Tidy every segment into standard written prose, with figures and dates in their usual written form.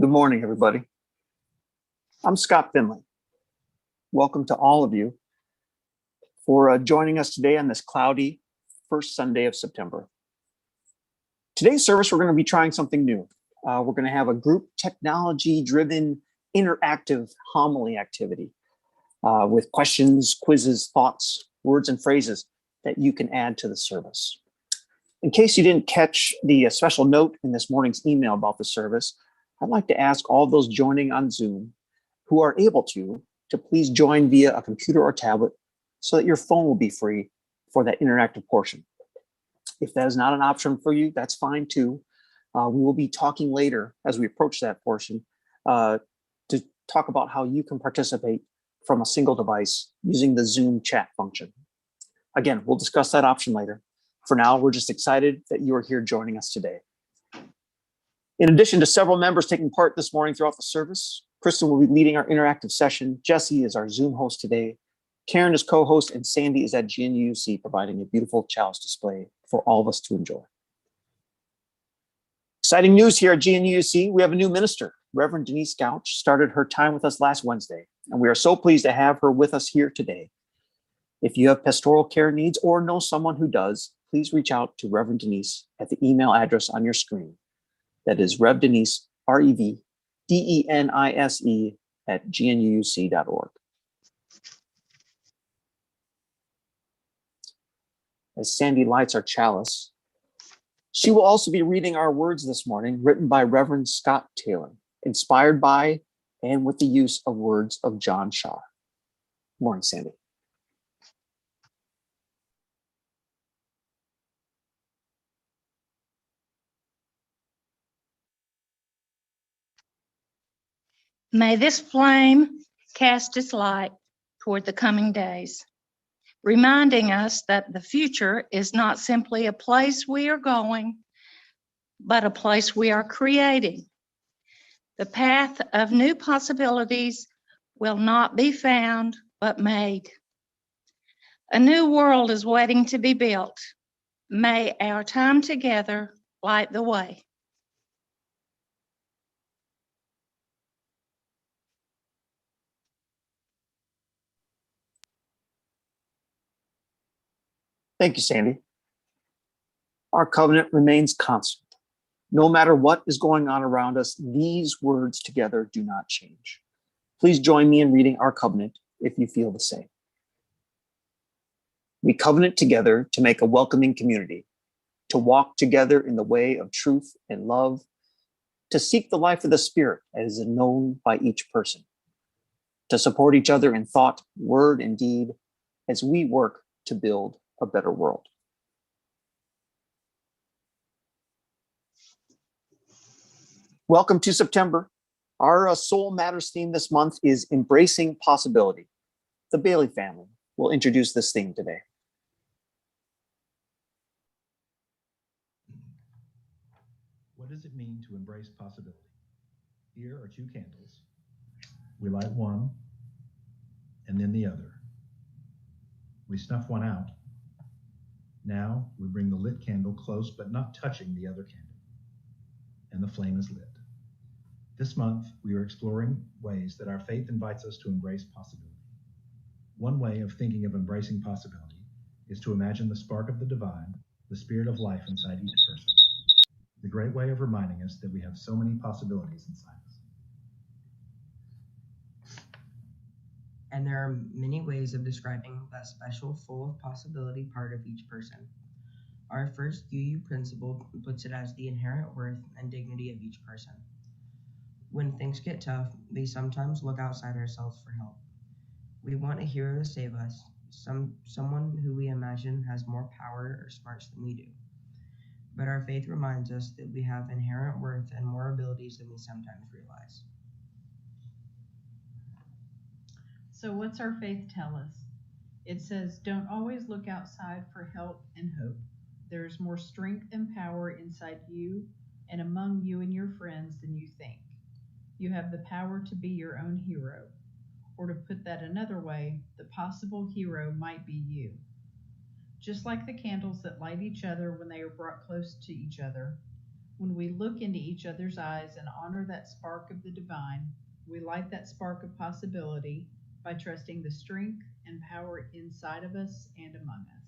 Good morning, everybody. I'm Scott Finley. Welcome to all of you for joining us today on this cloudy first Sunday of September. Today's service, we're going to be trying something new. We're going to have a group technology-driven interactive homily activity with questions, quizzes, thoughts, words, and phrases that you can add to the service. In case you didn't catch the special note in this morning's email about the service, I'd like to ask all those joining on Zoom who are able to please join via a computer or tablet so that your phone will be free for that interactive portion. If that is not an option for you, that's fine too. We will be talking later as we approach that portion to talk about how you can participate from a single device using the Zoom chat function. Again, we'll discuss that option later. For now, we're just excited that you are here joining us today. In addition to several members taking part this morning throughout the service, Kristen will be leading our interactive session. Jesse is our Zoom host today. Karen is co-host, and Sandy is at GNUC providing a beautiful chalice display for all of us to enjoy. Exciting news here at GNUC. We have a new minister. Reverend Denise Gouch started her time with us last Wednesday, and we are so pleased to have her with us here today. If you have pastoral care needs or know someone who does, please reach out to Reverend Denise at the email address on your screen. That is Rev Denise, REVDENISE at gnuc.org. As Sandy lights our chalice, she will also be reading our words this morning, written by Reverend Scott Taylor, inspired by and with the use of words of John Shaw. Morning, Sandy. May this flame cast its light toward the coming days, reminding us that the future is not simply a place we are going, but a place we are creating. The path of new possibilities will not be found, but made. A new world is waiting to be built. May our time together light the way. Thank you, Sandy. Our covenant remains constant. No matter what is going on around us, these words together do not change. Please join me in reading our covenant if you feel the same. We covenant together to make a welcoming community, to walk together in the way of truth and love, to seek the life of the Spirit as is known by each person, to support each other in thought, word, and deed as we work to build a better world. Welcome to September. Our Soul Matters theme this month is Embracing Possibility. The Bailey family will introduce this theme today. What does it mean to embrace possibility? Here are two candles. We light one and then the other. We snuff one out. Now we bring the lit candle close but not touching the other candle, and the flame is lit. This month, we are exploring ways that our faith invites us to embrace possibility. One way of thinking of embracing possibility is to imagine the spark of the divine, the spirit of life inside each person. The great way of reminding us that we have so many possibilities inside us. And there are many ways of describing that special, full of possibility part of each person. Our first UU principle puts it as the inherent worth and dignity of each person. When things get tough, we sometimes look outside ourselves for help. We want a hero to save us, someone who we imagine has more power or smarts than we do. But our faith reminds us that we have inherent worth and more abilities than we sometimes realize. So what's our faith tell us? It says, don't always look outside for help and hope. There's more strength and power inside you and among you and your friends than you think. You have the power to be your own hero. Or to put that another way, the possible hero might be you. Just like the candles that light each other when they are brought close to each other, When we look into each other's eyes and honor that spark of the divine, we light that spark of possibility by trusting the strength and power inside of us and among us.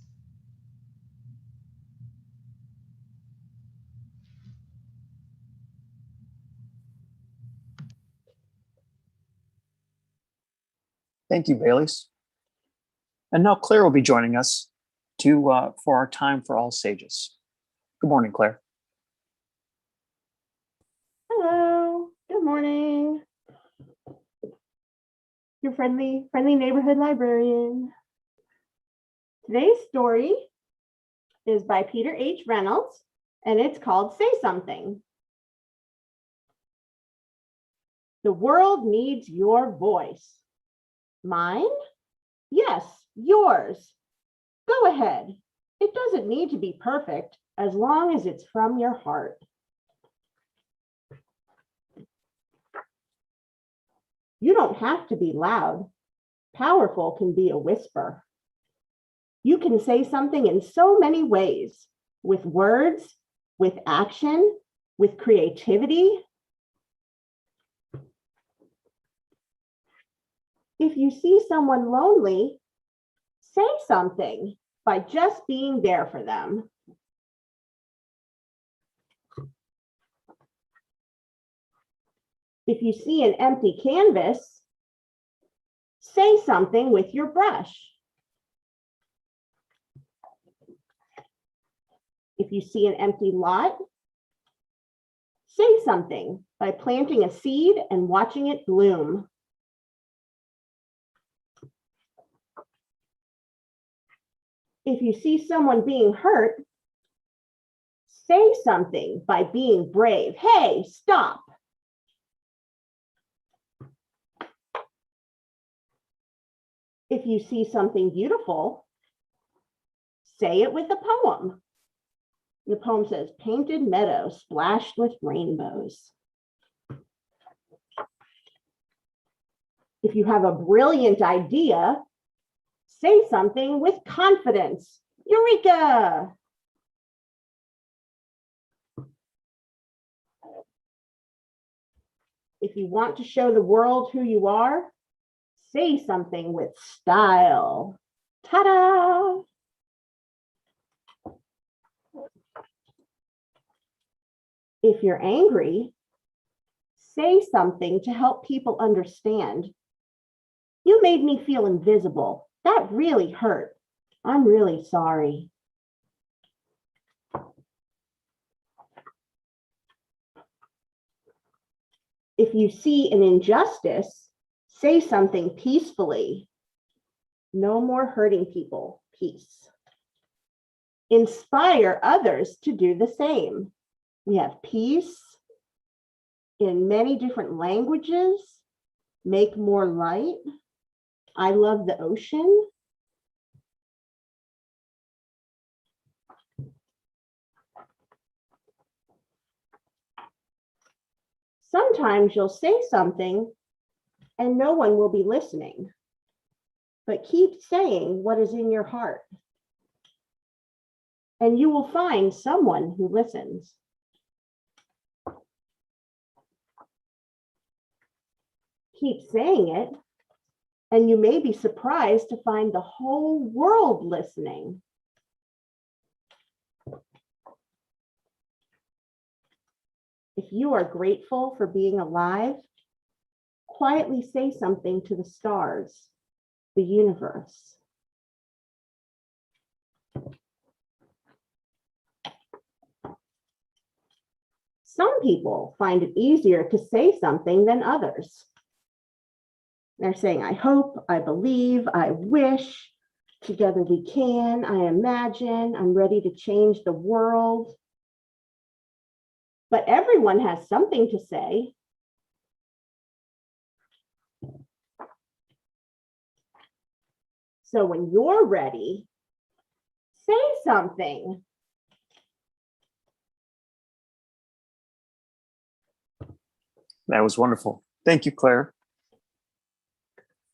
Thank you, Baileys. And now Claire will be joining us for our time for all sages. Good morning, Claire. Hello, good morning. Your friendly neighborhood librarian. Today's story is by Peter H. Reynolds, and it's called Say Something. The world needs your voice. Mine? Yes, yours. Go ahead. It doesn't need to be perfect as long as it's from your heart. You don't have to be loud. Powerful can be a whisper. You can say something in so many ways, with words, with action, with creativity. If you see someone lonely, say something by just being there for them. If you see an empty canvas, say something with your brush. If you see an empty lot, say something by planting a seed and watching it bloom. If you see someone being hurt, say something by being brave. Hey, stop. If you see something beautiful, say it with a poem. The poem says, painted meadow splashed with rainbows. If you have a brilliant idea, say something with confidence. Eureka! If you want to show the world who you are, say something with style. Ta-da! If you're angry, say something to help people understand. You made me feel invisible. That really hurt. I'm really sorry. If you see an injustice, say something peacefully. No more hurting people. Peace. Inspire others to do the same. We have peace in many different languages. Make more light. I love the ocean. Sometimes you'll say something and no one will be listening, but keep saying what is in your heart, and you will find someone who listens. Keep saying it, and you may be surprised to find the whole world listening. If you are grateful for being alive, quietly say something to the stars, the universe. Some people find it easier to say something than others. They're saying, I hope, I believe, I wish, together we can, I imagine, I'm ready to change the world. But everyone has something to say. So when you're ready, say something. That was wonderful. Thank you, Claire.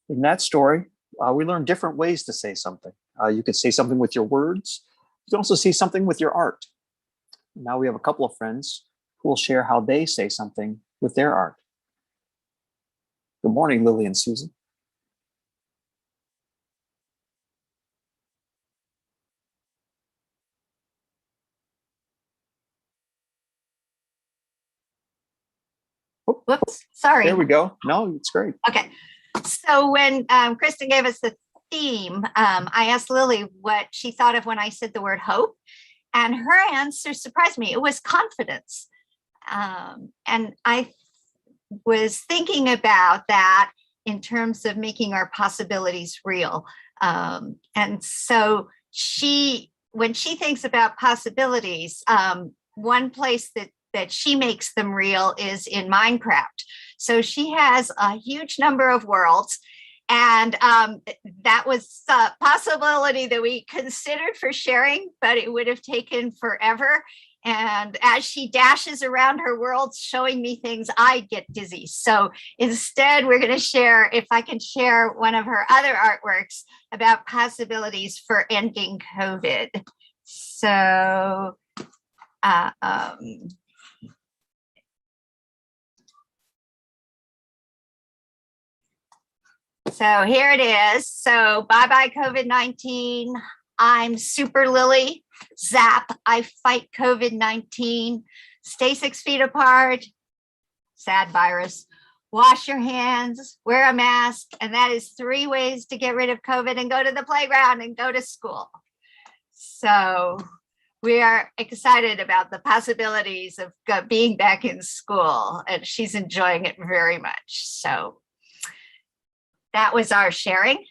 In that story, we learned different ways to say something. You could say something with your words. You can also say something with your art. Now we have a couple of friends who will share how they say something with their art. Good morning, Lily and Susan. Whoops, sorry. There we go. No, it's great. Okay. So when Kristen gave us the theme, I asked Lily what she thought of when I said the word hope, and her answer surprised me. It was confidence. And I was thinking about that in terms of making our possibilities real. And so when she thinks about possibilities, one place that she makes them real is in Minecraft. So she has a huge number of worlds. And that was a possibility that we considered for sharing, but it would have taken forever. And as she dashes around her world showing me things, I get dizzy. So instead, we're going to share, if I can share one of her other artworks about possibilities for ending COVID. So so here it is. So bye-bye COVID-19. I'm Super Lily. Zap, I fight COVID-19. Stay 6 feet apart. Sad virus. Wash your hands, wear a mask. And that is 3 ways to get rid of COVID and go to the playground and go to school. So we are excited about the possibilities of being back in school, and she's enjoying it very much. So that was our sharing.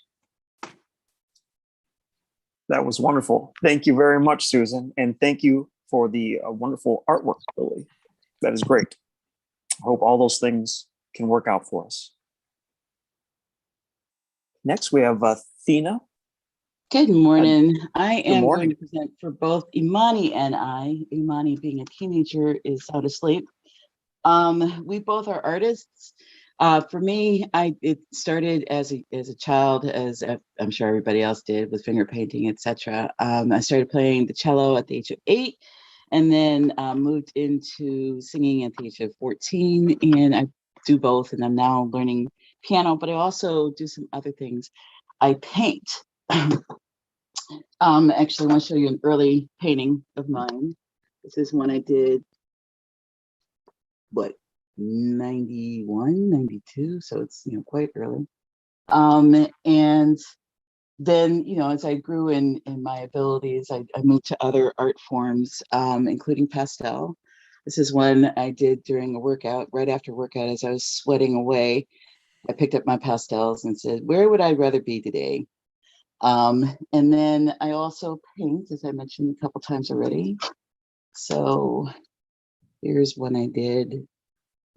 That was wonderful. Thank you very much, Susan. And thank you for the wonderful artwork, Lily. That is great. I hope all those things can work out for us. Next, we have Thina. Good morning. I am morning. going to present for both Imani and I. Imani, being a teenager, is sound asleep. We both are artists. For me, it started as a child, as I'm sure everybody else did, with finger painting, etc. I started playing the cello at the age of 8, and then moved into singing at the age of 14. And I do both, and I'm now learning piano, but I also do some other things. I paint. Actually, I want to show you an early painting of mine. This is one I did, 91, 92, so it's quite early. And then as I grew in my abilities, I moved to other art forms, including pastel. This is one I did during a workout, right after workout, as I was sweating away. I picked up my pastels and said, where would I rather be today? And then I also paint, as I mentioned a couple times already. So here's one I did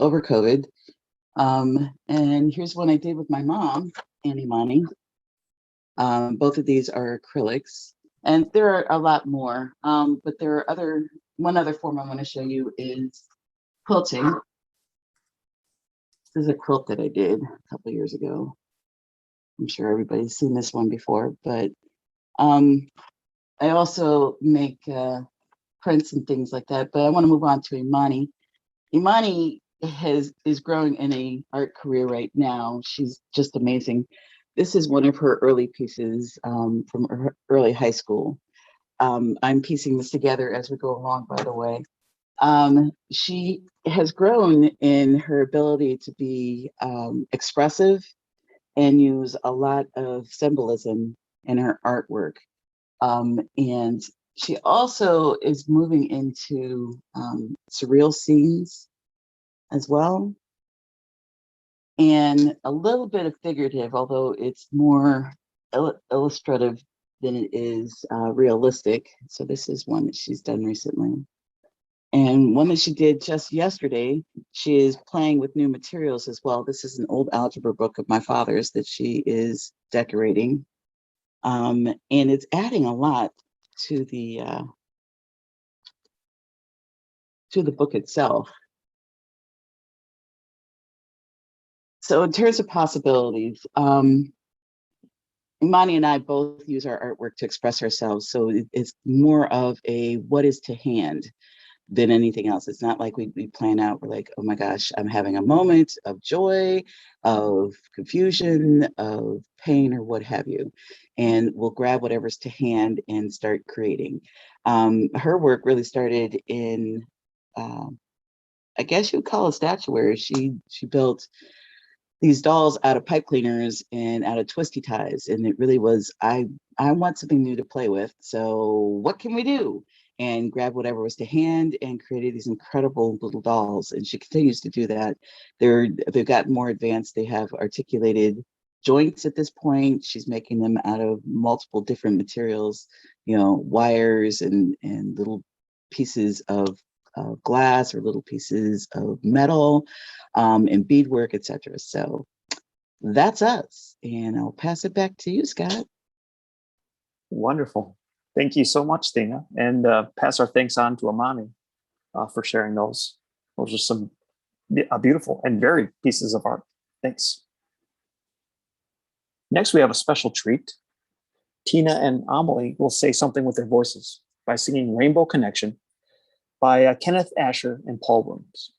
over COVID. And here's one I did with my mom, Annie Imani. Both of these are acrylics, and there are a lot more, but there are one other form I want to show you is quilting. This is a quilt that I did a couple of years ago. I'm sure everybody's seen this one before, but I also make prints and things like that. But I want to move on to Imani. Imani is growing in an art career right now. She's just amazing. This is one of her early pieces from her early high school. I'm piecing this together as we go along, by the way. She has grown in her ability to be expressive and use a lot of symbolism in her artwork. And she also is moving into surreal scenes as well, and a little bit of figurative, although it's more illustrative than it is realistic. So this is one that she's done recently. And one that she did just yesterday, she is playing with new materials as well. This is an old algebra book of my father's that she is decorating. And it's adding a lot to the book itself. So in terms of possibilities, Imani and I both use our artwork to express ourselves. So it's more of a what is to hand than anything else. It's not like we plan out, we're like, oh my gosh, I'm having a moment of joy, of confusion, of pain, or what have you. And we'll grab whatever's to hand and start creating. Her work really started in, I guess you would call it statuary. She built these dolls out of pipe cleaners and out of twisty ties. And it really was, I want something new to play with. So what can we do? And grab whatever was to hand and created these incredible little dolls. And she continues to do that. They've gotten more advanced. They have articulated joints at this point. She's making them out of multiple different materials, you know, wires and little pieces of glass or little pieces of metal, and beadwork, etc. So that's us. And I'll pass it back to you, Scott. Wonderful. Thank you so much, Dana. And pass our thanks on to Amani for sharing those. Those are some beautiful and varied pieces of art. Thanks. Next, we have a special treat. Tina and Amelie will say something with their voices by singing Rainbow Connection by Kenneth Asher and Paul Williams.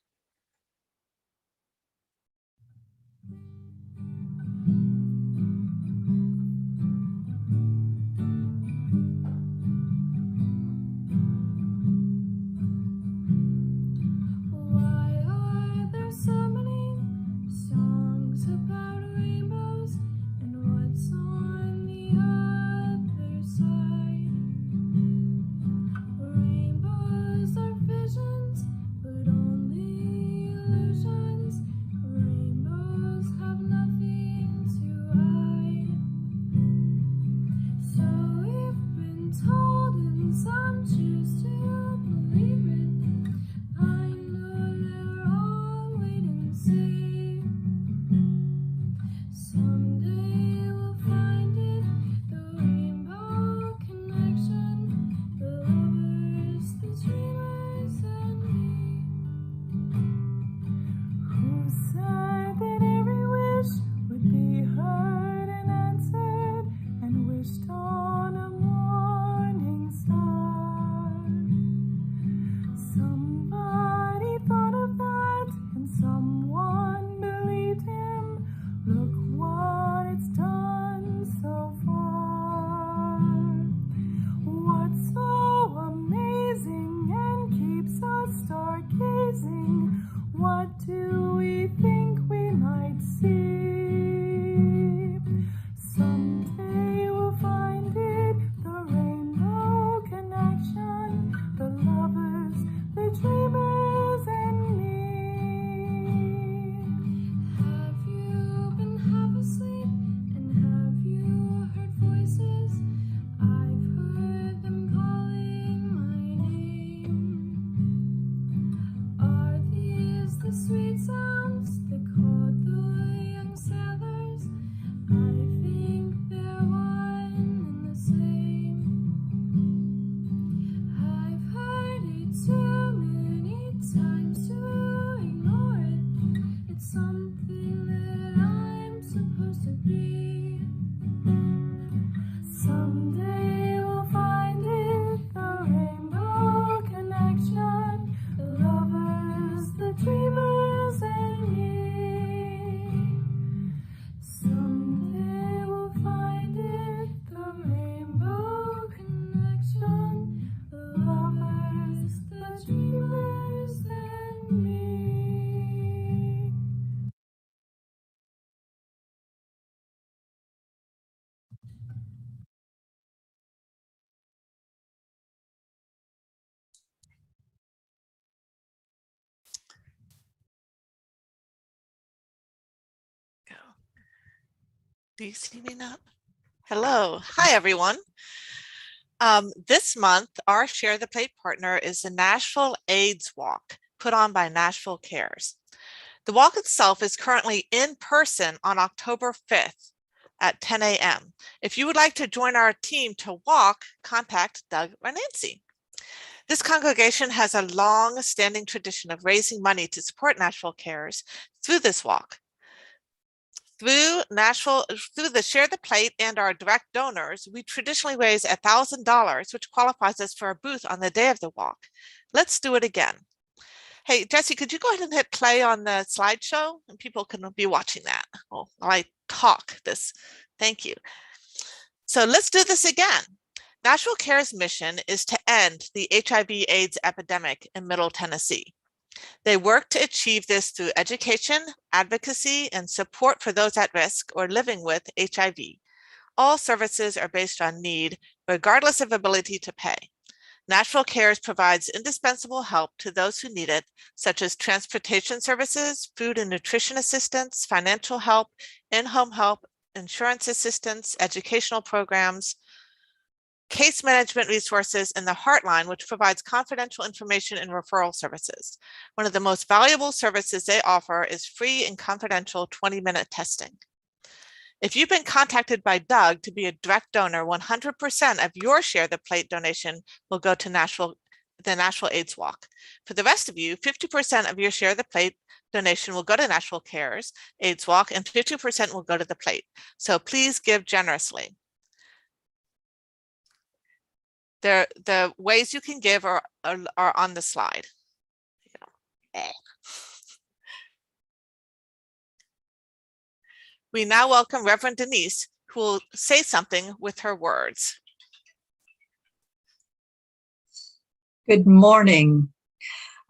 Do you see me now? Hello. Hi, everyone. This month, our Share the Plate partner is the Nashville AIDS Walk, put on by Nashville Cares. The walk itself is currently in person on October 5th at 10 a.m. If you would like to join our team to walk, contact Doug or Nancy. This congregation has a long-standing tradition of raising money to support Nashville Cares through this walk. Through the Share the Plate and our direct donors, we traditionally raise $1,000, which qualifies us for a booth on the day of the walk. Let's do it again. Hey, Jesse, could you go ahead and hit play on the slideshow? And people can be watching that while I talk this. Thank you. So let's do this again. Nashville Care's mission is to end the HIV/AIDS epidemic in Middle Tennessee. They work to achieve this through education, advocacy, and support for those at risk or living with HIV. All services are based on need, regardless of ability to pay. Nashville Cares provides indispensable help to those who need it, such as transportation services, food and nutrition assistance, financial help, in-home help, insurance assistance, educational programs, case management resources, and the Heartline, which provides confidential information and referral services. One of the most valuable services they offer is free and confidential 20-minute testing. If you've been contacted by Doug to be a direct donor, 100% of your Share the Plate donation will go to the Nashville AIDS Walk. For the rest of you, 50% of your Share the Plate donation will go to Nashville Cares AIDS Walk, and 50% will go to the plate. So please give generously. The ways you can give are on the slide. We now welcome Reverend Denise, who will say something with her words. Good morning.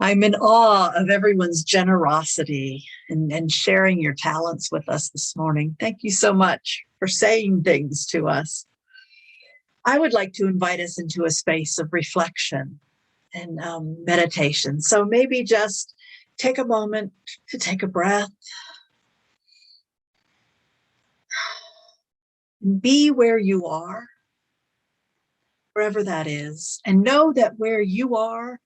I'm in awe of everyone's generosity and sharing your talents with us this morning. Thank you so much for saying things to us. I would like to invite us into a space of reflection and meditation. So maybe just take a moment to take a breath. And be where you are, wherever that is, and know that where you are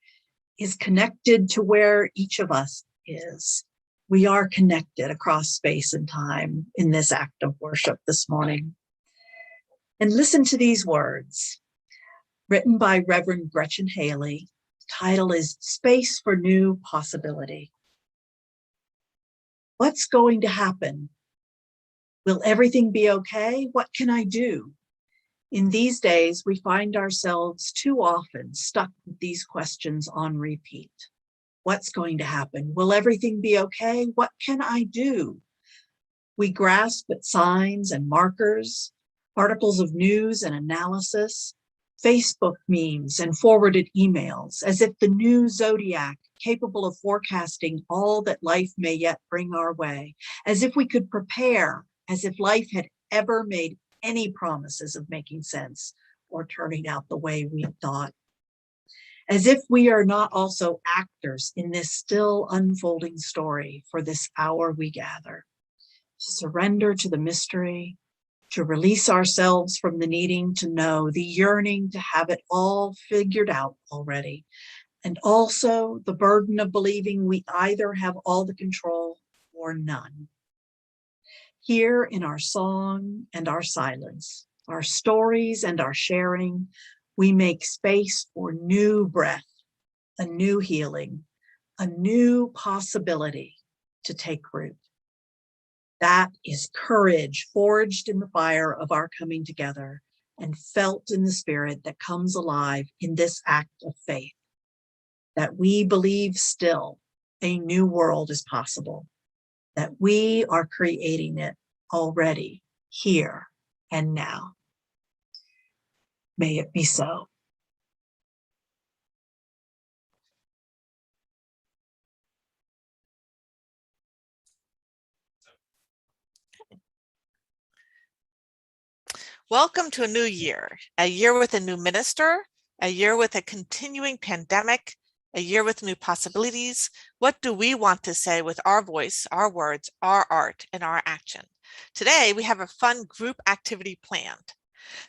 is connected to where each of us is. We are connected across space and time in this act of worship this morning. And listen to these words, written by Reverend Gretchen Haley. The title is Space for New Possibility. What's going to happen? Will everything be okay? What can I do? In these days, we find ourselves too often stuck with these questions on repeat. What's going to happen? Will everything be okay? What can I do? We grasp at signs and markers, articles of news and analysis, Facebook memes and forwarded emails, as if the new zodiac capable of forecasting all that life may yet bring our way, as if we could prepare, as if life had ever made any promises of making sense or turning out the way we thought. As if we are not also actors in this still unfolding story for this hour we gather. To surrender to the mystery, to release ourselves from the needing to know, the yearning to have it all figured out already, and also the burden of believing we either have all the control or none. Here in our song and our silence, our stories and our sharing, we make space for new breath, a new healing, a new possibility to take root. That is courage forged in the fire of our coming together and felt in the spirit that comes alive in this act of faith, that we believe still a new world is possible, that we are creating it already here and now. May it be so. Welcome to a new year with a new minister, a year with a continuing pandemic, a year with new possibilities. What do we want to say with our voice, our words, our art, and our action? Today, we have a fun group activity planned.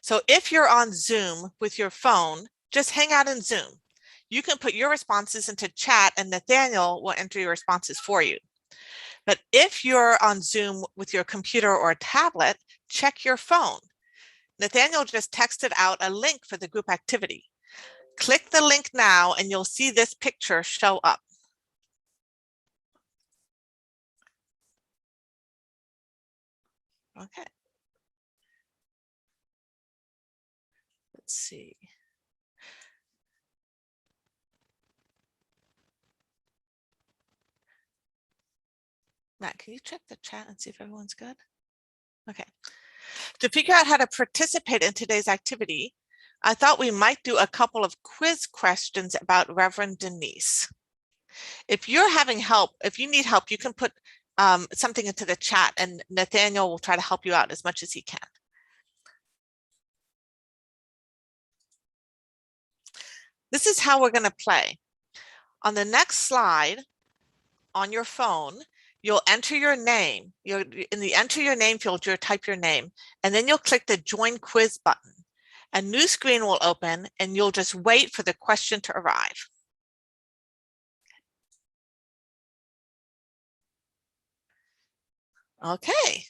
So if you're on Zoom with your phone, just hang out in Zoom. You can put your responses into chat and Nathaniel will enter your responses for you. But if you're on Zoom with your computer or a tablet, check your phone. Nathaniel just texted out a link for the group activity. Click the link now and you'll see this picture show up. Okay. Let's see. Matt, can you check the chat and see if everyone's good? Okay. To figure out how to participate in today's activity, I thought we might do a couple of quiz questions about Reverend Denise. If you're having help, if you need help, you can put something into the chat and Nathaniel will try to help you out as much as he can. This is how we're going to play. On the next slide on your phone, you'll enter your name. In the enter your name field, you'll type your name, and then you'll click the join quiz button. A new screen will open and you'll just wait for the question to arrive. Okay.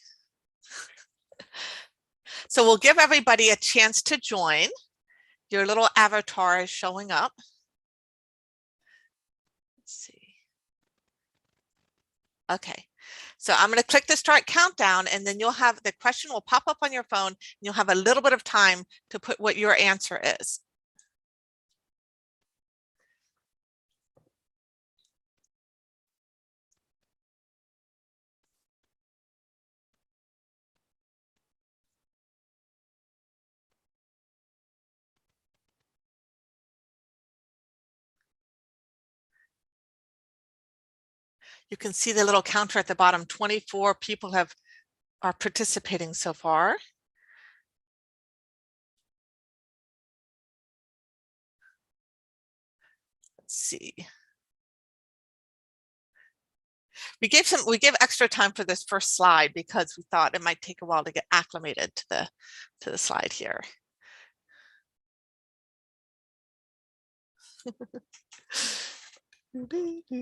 So we'll give everybody a chance to join. Your little avatar is showing up. Let's see. Okay. So I'm going to click the start countdown and then you'll have the question will pop up on your phone. And you'll have a little bit of time to put what your answer is. You can see the little counter at the bottom. 24 people are participating so far. Let's see. We give extra time for this first slide because we thought it might take a while to get acclimated to the slide here. The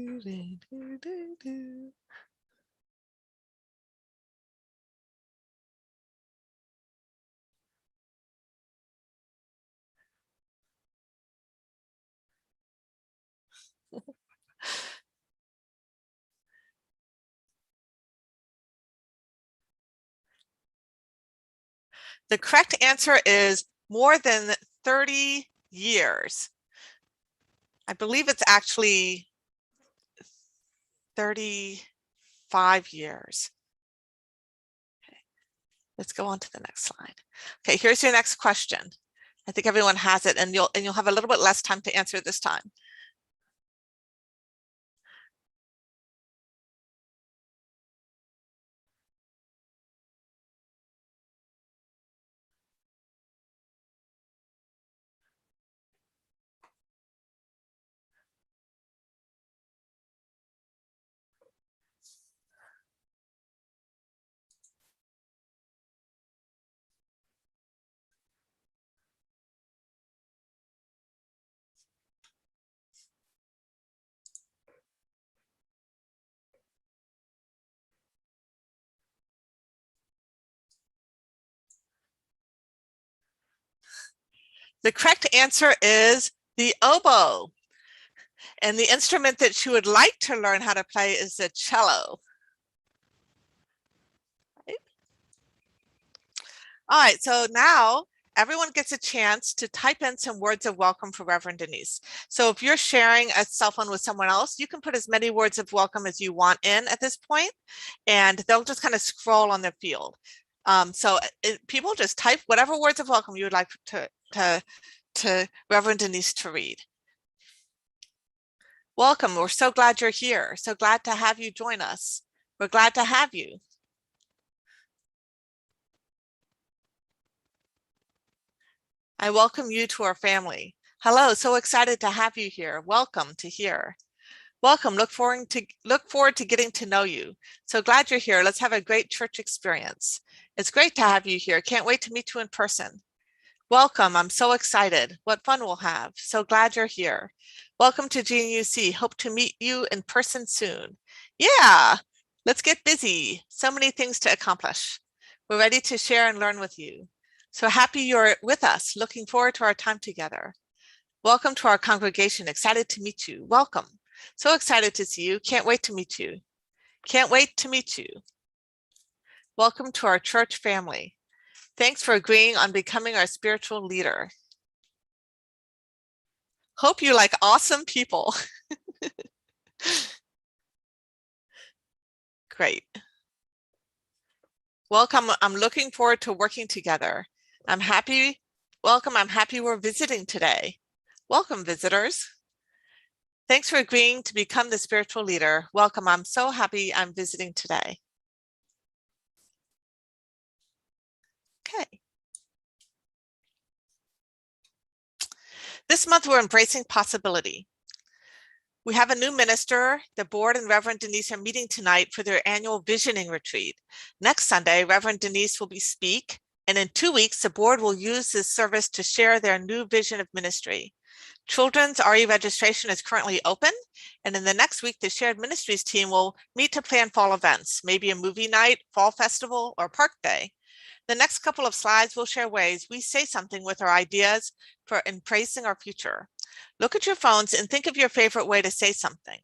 correct answer is more than 30 years. I believe it's actually 35 years. Okay. Let's go on to the next slide. Okay, here's your next question. I think everyone has it, and you'll have a little bit less time to answer this time. The correct answer is the oboe. And the instrument that you would like to learn how to play is the cello. Right. All right, so now everyone gets a chance to type in some words of welcome for Reverend Denise. So if you're sharing a cell phone with someone else, you can put as many words of welcome as you want in at this point, and they'll just kind of scroll on the field. People just type whatever words of welcome you would like to Reverend Denise to read. Welcome. We're so glad you're here. So glad to have you join us. We're glad to have you. I welcome you to our family. Hello, so excited to have you here. Welcome to here. Welcome. Look forward to getting to know you. So glad you're here. Let's have a great church experience. It's great to have you here. Can't wait to meet you in person. Welcome. I'm so excited. What fun we'll have. So glad you're here. Welcome to GNUC. Hope to meet you in person soon. Yeah, let's get busy. So many things to accomplish. We're ready to share and learn with you. So happy you're with us. Looking forward to our time together. Welcome to our congregation. Excited to meet you. Welcome. So excited to see you. Can't wait to meet you. Can't wait to meet you. Welcome to our church family. Thanks for agreeing on becoming our spiritual leader. Hope you like awesome people. Great. Welcome. I'm looking forward to working together. I'm happy. Welcome. I'm happy we're visiting today. Welcome, visitors. Thanks for agreeing to become the spiritual leader. Welcome. I'm so happy I'm visiting today. Okay. This month, we're embracing possibility. We have a new minister. The board and Reverend Denise are meeting tonight for their annual visioning retreat. Next Sunday, Reverend Denise will speak, and in 2 weeks, the board will use this service to share their new vision of ministry. Children's RE registration is currently open, and in the next week, the Shared Ministries team will meet to plan fall events, maybe a movie night, fall festival, or park day. The next couple of slides will share ways we say something with our ideas for embracing our future. Look at your phones and think of your favorite way to say something.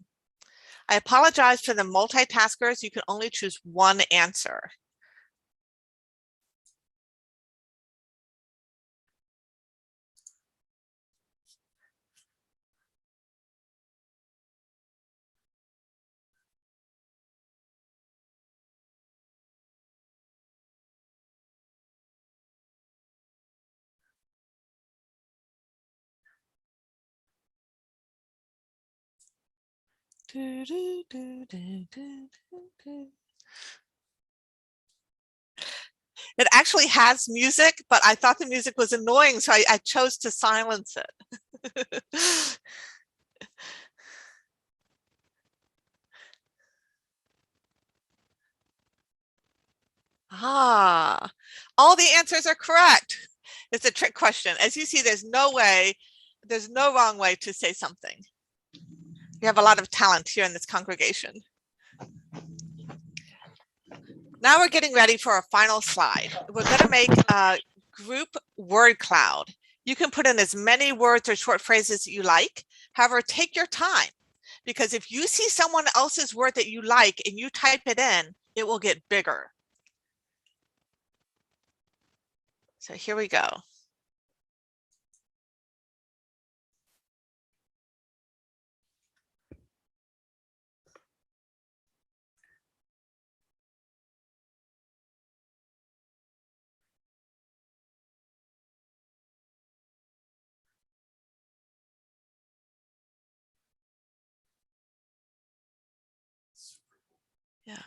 I apologize for the multitaskers. You can only choose one answer. It actually has music, but I thought the music was annoying, so I chose to silence it. All the answers are correct. It's a trick question. As you see, there's no wrong way to say something. We have a lot of talent here in this congregation. Now we're getting ready for our final slide. We're going to make a group word cloud. You can put in as many words or short phrases that you like. However, take your time, because if you see someone else's word that you like and you type it in, it will get bigger. So here we go. Yeah.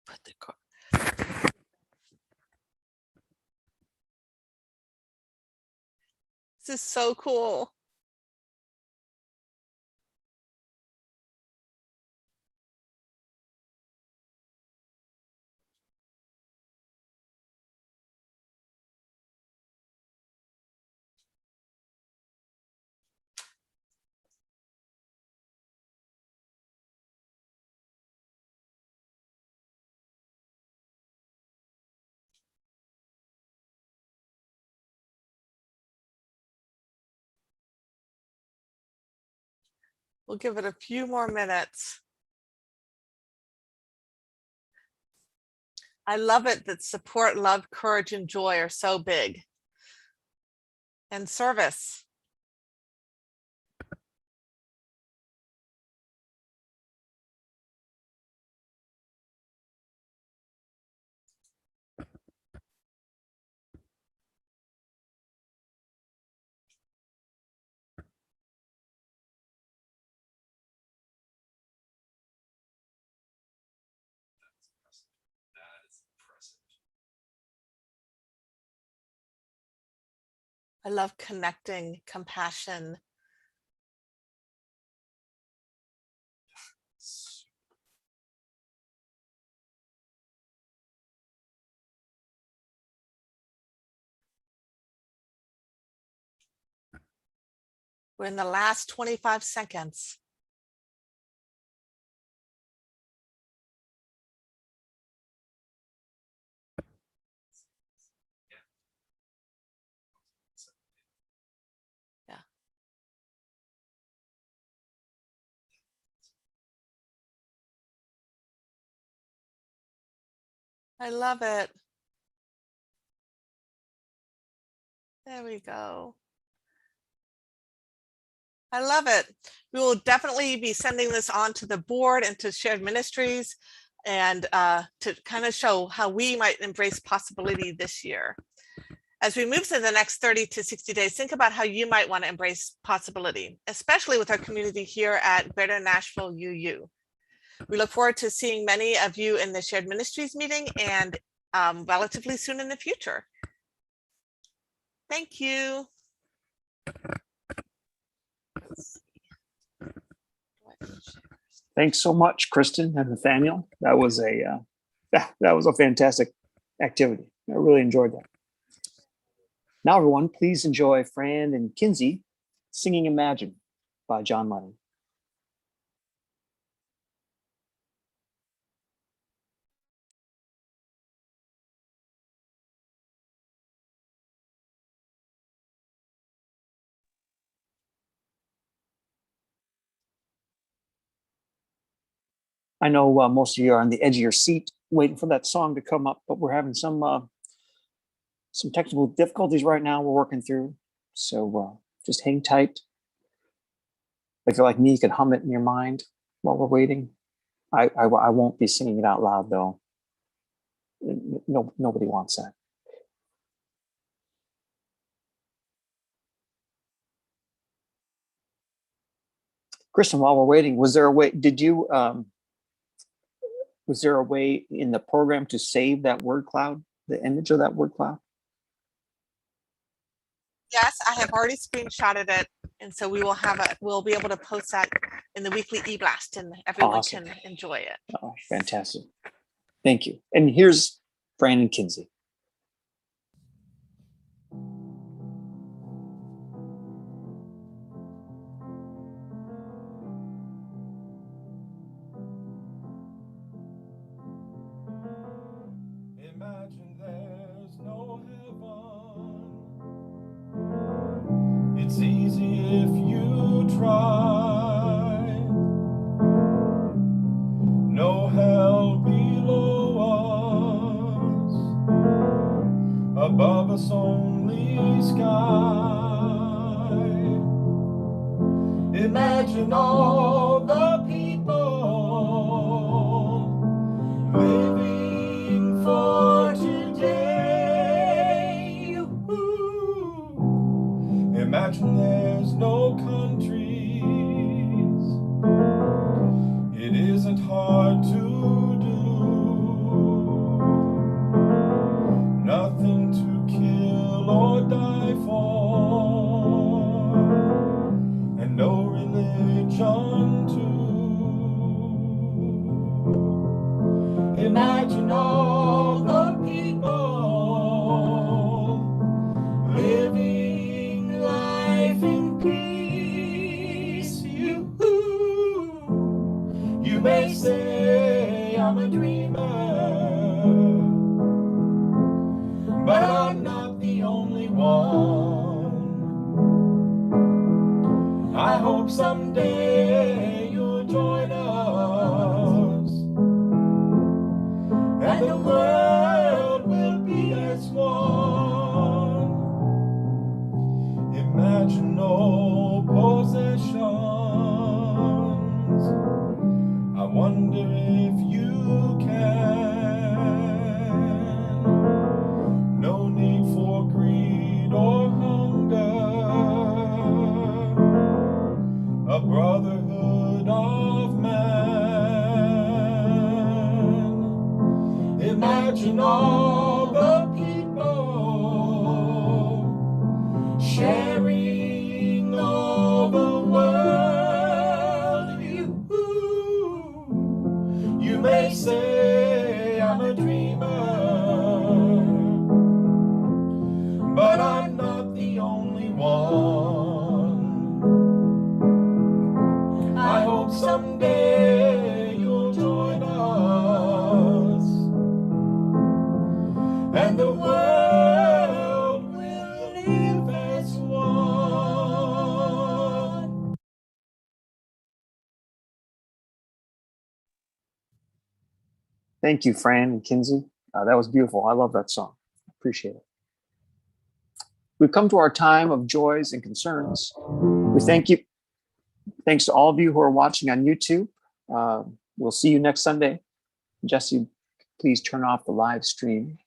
Put the This is so cool. We'll give it a few more minutes. I love it that support, love, courage, and joy are so big. And service. I love connecting, compassion. We're in the last 25 seconds. Yeah. I love it. There we go. I love it. We will definitely be sending this on to the board and to shared ministries and to kind of show how we might embrace possibility this year. As we move to the next 30 to 60 days, think about how you might want to embrace possibility, especially with our community here at Greater Nashville UU. We look forward to seeing many of you in the shared ministries meeting and relatively soon in the future. Thank you. Thanks so much, Kristen and Nathaniel. That was a fantastic activity. I really enjoyed that. Now, everyone, please enjoy Fran and Kinsey singing Imagine by John Lennon. I know most of you are on the edge of your seat waiting for that song to come up, but we're having some technical difficulties right now we're working through. So just hang tight. If you're like me, you can hum it in your mind while we're waiting. I won't be singing it out loud though. No, nobody wants that. Kristen, while we're waiting, was there a way, was there a way in the program to save that word cloud, the image of that word cloud? Yes, I have already screenshotted it. And so we'll be able to post that in the weekly e-blast and everyone Awesome. can enjoy it. Oh, fantastic. Thank you. And here's Fran and Kinsey. Imagine there's no heaven. It's easy if you try. No hell below us. Above us only sky. Imagine all the people living for today. Ooh. Imagine there's no countries. It isn't hard to do. Nothing to kill or die for, and no religion and the world will live as one. Thank you, Fran and Kinsey. That was beautiful. I love that song. Appreciate it. We've come to our time of joys and concerns. We thank you. Thanks to all of you who are watching on YouTube. We'll see you next Sunday. Jesse, please turn off the live stream.